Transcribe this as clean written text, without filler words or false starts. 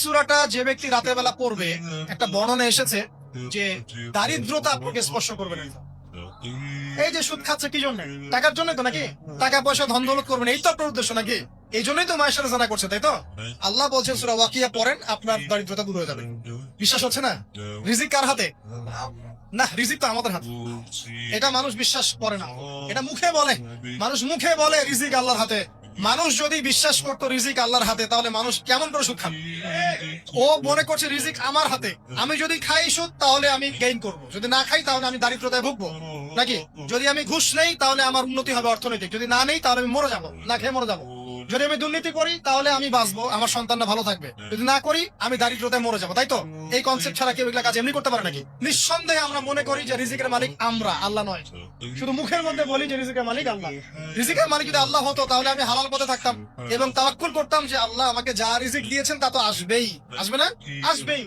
সূরাটা যে ব্যক্তি রাতের বেলা পড়বে, একটা বর্ণনা এসেছে যে দারিদ্রতা আপনাকে স্পর্শ করবে না। এই যে সুদ খাচ্ছে কি জন্য? টাকার জন্য তো নাকি? টাকা পয়সা ধন দৌলত করবেন, এই তো আপনার উদ্দেশ্য নাকি? এই জন্যই তো মায়ের সাথে জানা করছে, তাই তো? আল্লাহ বলছেন সূরা ওয়াকিয়া পড়েন, আপনার দারিদ্রতা দূর হয়ে যাবে। বিশ্বাস হচ্ছে না? রিজিক কার হাতে? না, রিজিক তো আমাদের হাতে। এটা মানুষ বিশ্বাস করে না, এটা মুখে বলে। মানুষ মুখে বলে রিজিক আল্লাহর হাতে। মানুষ যদি বিশ্বাস করতো রিজিক আল্লাহর হাতে, তাহলে মানুষ কেমন করে সুদ খাবে? ও মনে করছে রিজিক আমার হাতে, আমি যদি খাই সুদ তাহলে আমি গেইন করব, যদি না খাই তাহলে আমি দারিদ্রতায় ভুগবো নাকি? যদি আমি ঘুষ নেই তাহলে আমার উন্নতি হবে অর্থনৈতিক, যদি না নেই তাহলে আমি মরে যাবো, না খেয়ে মরে যাবো। যদি আমি দুর্নীতি করি তাহলে আমি বাঁচবো, আমার সন্তানরা ভালো থাকবে, যদি না করি আমি দারিদ্রতায় মরে যাবো, তাই তো? এই কনসেপ্ট ছাড়া কেউ এগুলা কাজ এমনি করতে পারে নাকি? নিঃসন্দেহে আমরা মনে করি যে রিজিকের মালিক আমরা, আল্লাহ নয়। শুধু মুখের মধ্যে বলি যে রিজিকের মালিক আল্লাহ। রিজিকের মালিক যদি আল্লাহ হতো তাহলে আমি হালাল পথে থাকতাম এবং তাওয়াক্কুল করতাম যে আল্লাহ আমাকে যা রিজিক দিয়েছেন তা তো আসবেই, আসবে না? আসবেই।